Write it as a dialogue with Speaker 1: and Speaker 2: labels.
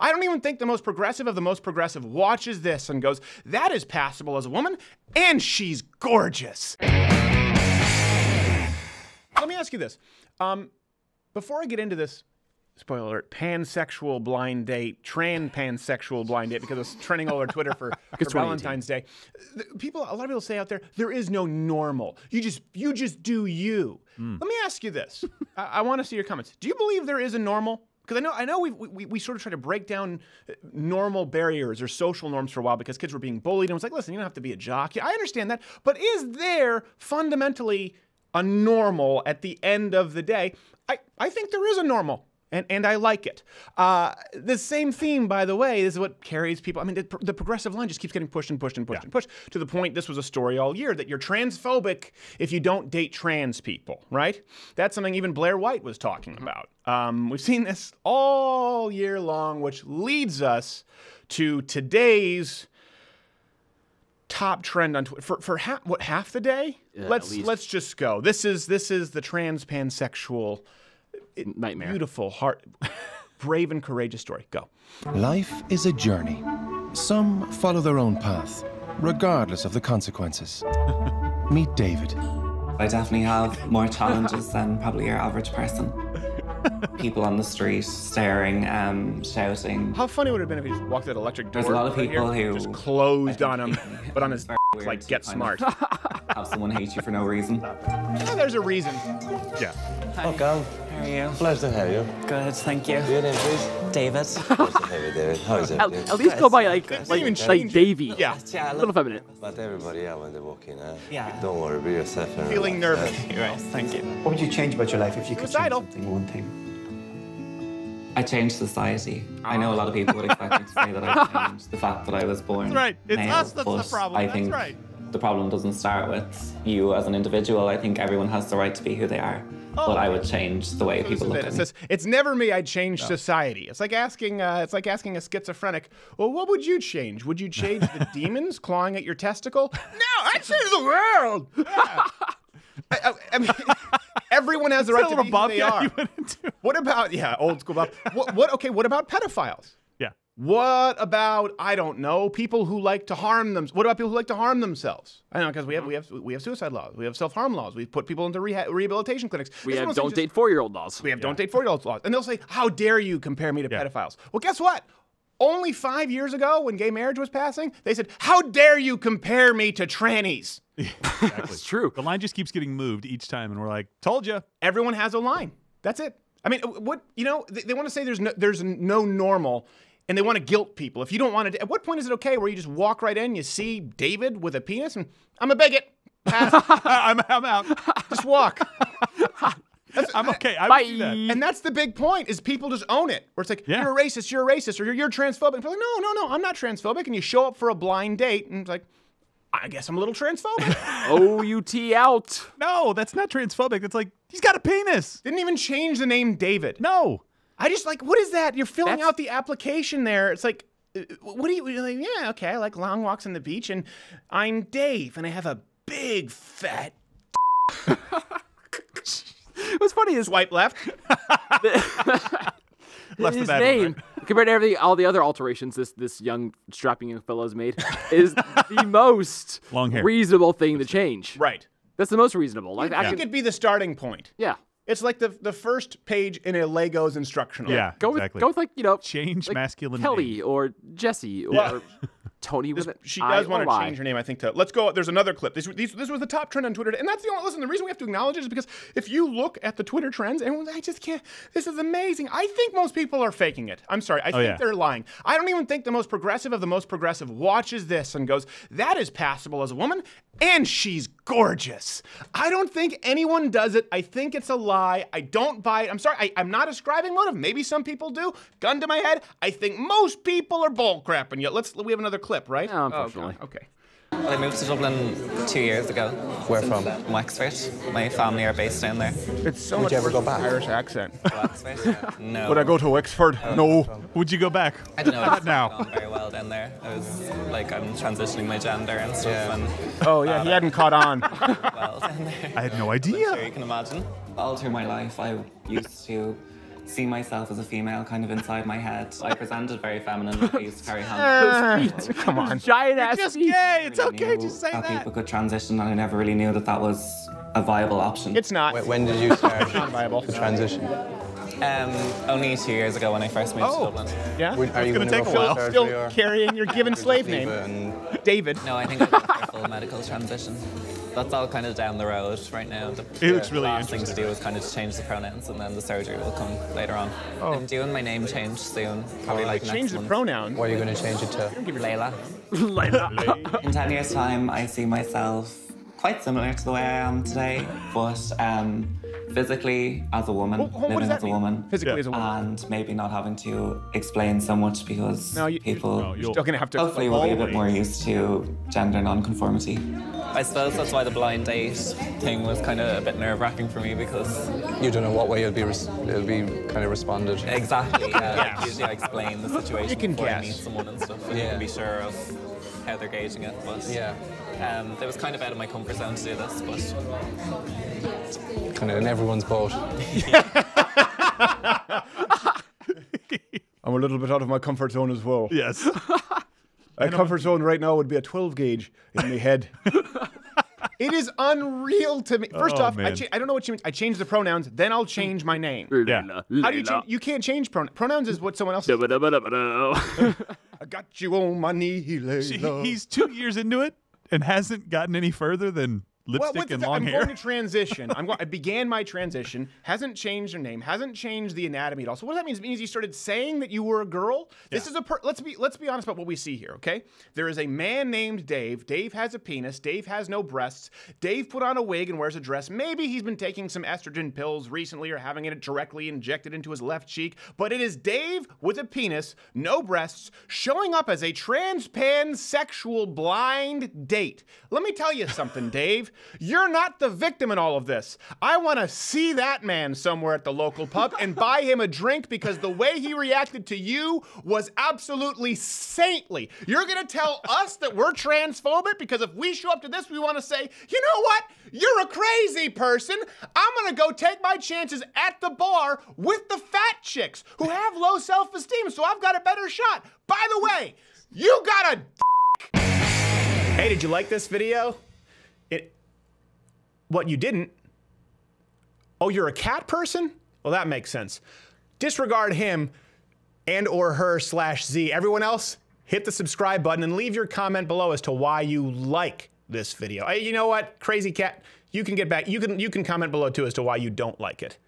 Speaker 1: I don't even think the most progressive of the most progressive watches this and goes, that is passable as a woman, and she's gorgeous. Let me ask you this. Before I get into this, spoiler alert, pansexual blind date, pansexual blind date, because it's trending all over Twitter for Valentine's Day. A lot of people say out there, there is no normal. You just do you. Let me ask you this. I want to see your comments. Do you believe there is a normal? Because I know we sort of try to break down normal barriers or social norms for a while because kids were being bullied. And it was like, listen, you don't have to be a jock. Yeah, I understand that. But is there fundamentally a normal at the end of the day? I think there is a normal. And I like it. The same theme, by the way, is what carries people. I mean, the progressive line just keeps getting pushed and pushed and pushed and pushed to the point, this was a story all year, that you're transphobic if you don't date trans people, right? That's something even Blair White was talking about. We've seen this all year long, which leads us to today's top trend on Twitter for half the day? Yeah, let's just go. This is the trans pansexual nightmare. Beautiful, heart, brave and courageous story. Go.
Speaker 2: Life is a journey. Some follow their own path, regardless of the consequences. Meet David.
Speaker 3: I definitely have more challenges than probably your average person. People on the street staring, shouting.
Speaker 1: How funny would it have been if he just walked that electric door?
Speaker 3: There's a lot of people who
Speaker 1: just closed on him, but on his like get smart.
Speaker 3: Have someone hate you for no reason.
Speaker 1: Yeah, there's a reason. Yeah.
Speaker 4: Hi. Welcome.
Speaker 3: How are you?
Speaker 4: Pleasure to have you.
Speaker 3: Good, thank you.
Speaker 4: Your name, please?
Speaker 3: David.
Speaker 4: Pleasure to have you, David. How is it?
Speaker 5: At least go by like Davey.
Speaker 1: Yeah.
Speaker 5: A little feminine.
Speaker 4: But everybody, when they walk in,
Speaker 3: yeah.
Speaker 4: Don't worry, be yourself.
Speaker 1: Feeling nervous.
Speaker 3: You're right, thank you.
Speaker 6: What would you change about your life if you could change something, one thing?
Speaker 3: I changed society. I know a lot of people would expect me to say that I changed the fact that I was born.
Speaker 1: That's right. It's
Speaker 3: male,
Speaker 1: us that's the problem.
Speaker 3: I think
Speaker 1: that's right.
Speaker 3: The problem doesn't start with you as an individual. I think everyone has the right to be who they are. But I would change the way people look at me.
Speaker 1: It says, it's never me, I'd change society. It's like asking a schizophrenic, well, what would you change? Would you change the demons clawing at your testicle? No, I'd change the world. Yeah. I mean, everyone has the right to be who they are. What about, old school Bob. What about pedophiles?
Speaker 7: Yeah.
Speaker 1: What about, I don't know, people who like to harm them? What about people who like to harm themselves? I know, because we have suicide laws, we have self-harm laws, we put people into rehabilitation clinics.
Speaker 5: We have don't date 4-year-old laws.
Speaker 1: We have don't date 4-year-old laws. And they'll say, how dare you compare me to pedophiles? Well, guess what? Only 5 years ago, when gay marriage was passing, they said, how dare you compare me to trannies?
Speaker 7: Exactly.
Speaker 5: It's true.
Speaker 7: The line just keeps getting moved each time, and we're like, told you.
Speaker 1: Everyone has a line. That's it. I mean, they want to say there's no normal, and they want to guilt people. If you don't want to, at what point is it okay where you just walk right in, you see David with a penis, and I'm a bigot. Pass.
Speaker 7: I'm out.
Speaker 1: Just walk.
Speaker 7: I'm okay. I
Speaker 5: Bye.
Speaker 7: would do that.
Speaker 1: And that's the big point, is people just own it. Where it's like, you're a racist, or you're transphobic. And people are like, no, I'm not transphobic. And you show up for a blind date, and it's like, I guess I'm a little transphobic.
Speaker 5: OUT out.
Speaker 7: No, that's not transphobic. That's like, he's got a penis.
Speaker 1: Didn't even change the name David.
Speaker 7: No.
Speaker 1: I just like, what is that? You're filling out the application there. It's like, what do you like? Yeah, okay, I like long walks on the beach, and I'm Dave, and I have a big fat.
Speaker 5: What's funny is
Speaker 1: Swipe left.
Speaker 5: his name, compared to all the other alterations this young strapping young fellow's made, is the most
Speaker 7: long hair.
Speaker 5: Reasonable thing to change.
Speaker 1: Right.
Speaker 5: That's the most reasonable. Like,
Speaker 1: I think it'd be the starting point.
Speaker 5: Yeah.
Speaker 1: It's like the first page in a Legos instructional.
Speaker 7: Yeah,
Speaker 5: go
Speaker 7: exactly.
Speaker 5: Go with like,
Speaker 7: change
Speaker 5: like
Speaker 7: masculine
Speaker 5: Kelly
Speaker 7: name.
Speaker 5: or Jesse or Tony with it.
Speaker 1: She does want to change her name, I think. Let's go. There's another clip. This was the top trend on Twitter, and that's the only. Listen, the reason we have to acknowledge it is because if you look at the Twitter trends, and I just can't. This is amazing. I think most people are faking it. I'm sorry. I think they're lying. I don't even think the most progressive of the most progressive watches this and goes, "That is passable as a woman, and she's gorgeous." I don't think anyone does it. I think it's a lie. I don't buy it. I'm sorry. I'm not ascribing motive. Maybe some people do. Gun to my head. I think most people are bullcrapping. Yet we have another clip, right?
Speaker 5: No, unfortunately.
Speaker 1: Okay.
Speaker 3: I moved to Dublin 2 years ago.
Speaker 4: Where from?
Speaker 3: Wexford. My family are based down there.
Speaker 1: It's so
Speaker 4: Would
Speaker 1: much
Speaker 4: you ever
Speaker 1: worse
Speaker 4: go
Speaker 1: with
Speaker 4: back?
Speaker 1: Irish accent.
Speaker 3: Wexford? No.
Speaker 1: Would I go to Wexford? No.
Speaker 7: Would you go back?
Speaker 3: I don't know.
Speaker 7: Not
Speaker 3: It's
Speaker 7: now.
Speaker 3: gone very well down there. I was like, I'm transitioning my gender and stuff. And
Speaker 1: Oh yeah, he hadn't caught on.
Speaker 3: well down there.
Speaker 7: I had no
Speaker 3: I'm
Speaker 7: idea.
Speaker 3: sure you can imagine. All through my life, I used to see myself as a female kind of inside my head. I presented very feminine. I used to carry hands.
Speaker 1: Come on.
Speaker 5: Giant ass
Speaker 7: Just
Speaker 5: feet.
Speaker 7: gay. It's okay.
Speaker 3: Knew
Speaker 7: Just say
Speaker 3: that
Speaker 7: that.
Speaker 3: people could transition, and I never really knew that that was a viable option.
Speaker 1: It's not.
Speaker 4: When did you start
Speaker 1: Not viable.
Speaker 4: the transition?
Speaker 8: Only 2 years ago when I first moved to Dublin.
Speaker 1: Yeah?
Speaker 4: Are you
Speaker 7: gonna
Speaker 4: in
Speaker 7: take a
Speaker 4: rough
Speaker 7: while.
Speaker 4: surgery
Speaker 1: Still
Speaker 4: or
Speaker 1: carrying your given slave name.
Speaker 4: and
Speaker 1: David.
Speaker 8: No, I think I did a full medical transition. That's all kind of down the road right now.
Speaker 7: It looks really
Speaker 8: last thing to
Speaker 7: interesting.
Speaker 8: do is kind of to change the pronouns, and then the surgery will come later on.
Speaker 7: Oh.
Speaker 8: I'm doing my name change soon, probably like
Speaker 1: Change
Speaker 8: next
Speaker 1: the
Speaker 8: month.
Speaker 1: pronouns.
Speaker 4: what are you going to change it to?
Speaker 8: Layla.
Speaker 3: In 10 years' time, I see myself quite similar to the way I am today, but physically as a woman,
Speaker 1: What does
Speaker 3: living
Speaker 1: that
Speaker 3: as a
Speaker 1: mean?
Speaker 3: woman,
Speaker 1: Physically as a woman.
Speaker 3: and maybe not having to explain so much because
Speaker 1: No,
Speaker 3: people
Speaker 1: You're still going to have to.
Speaker 3: hopefully will be a bit more used to gender non-conformity.
Speaker 8: I suppose that's why the blind date thing was kind of a bit nerve-wracking for me because
Speaker 4: You don't know what way it'll be kind of responded.
Speaker 8: exactly, yeah. Like, usually I explain the situation
Speaker 1: You can
Speaker 8: before I
Speaker 1: guess.
Speaker 8: meet someone and stuff, and
Speaker 4: Yeah.
Speaker 8: be sure of how they're gauging it. But
Speaker 4: Yeah.
Speaker 8: it was kind of out of my comfort zone to do this, but
Speaker 4: Kind of in everyone's boat.
Speaker 1: I'm a little bit out of my comfort zone as well.
Speaker 7: Yes.
Speaker 1: My comfort zone right now would be a 12 gauge in my head. It is unreal to me. First
Speaker 7: Oh,
Speaker 1: off,
Speaker 7: man.
Speaker 1: I don't know what you mean. I change the pronouns, then I'll change my name.
Speaker 7: Yeah.
Speaker 1: How do you change? You can't change pronouns. Pronouns is what someone else. I got you on my knee, Layla.
Speaker 7: He's 2 years into it and hasn't gotten any further than lipstick
Speaker 1: what's
Speaker 7: and
Speaker 1: the-
Speaker 7: long
Speaker 1: I'm
Speaker 7: hair.
Speaker 1: going to transition. I began my transition. Hasn't changed her name. Hasn't changed the anatomy at all. So what does that mean? It means you started saying that you were a girl. This is let's be honest about what we see here. Okay, there is a man named Dave. Dave has a penis. Dave has no breasts. Dave put on a wig and wears a dress. Maybe he's been taking some estrogen pills recently or having it directly injected into his left cheek. But it is Dave with a penis, no breasts, showing up as a trans pansexual blind date. Let me tell you something, Dave. You're not the victim in all of this. I want to see that man somewhere at the local pub and buy him a drink because the way he reacted to you was absolutely saintly. You're going to tell us that we're transphobic because if we show up to this, we want to say, you know what? You're a crazy person. I'm going to go take my chances at the bar with the fat chicks who have low self-esteem, so I've got a better shot. By the way, you got a Hey, did you like this video? What, you didn't? Oh, you're a cat person? Well, that makes sense. Disregard him and or her/Z. Everyone else, hit the subscribe button and leave your comment below as to why you like this video. You know what? Crazy cat, you can get back. You can comment below too as to why you don't like it.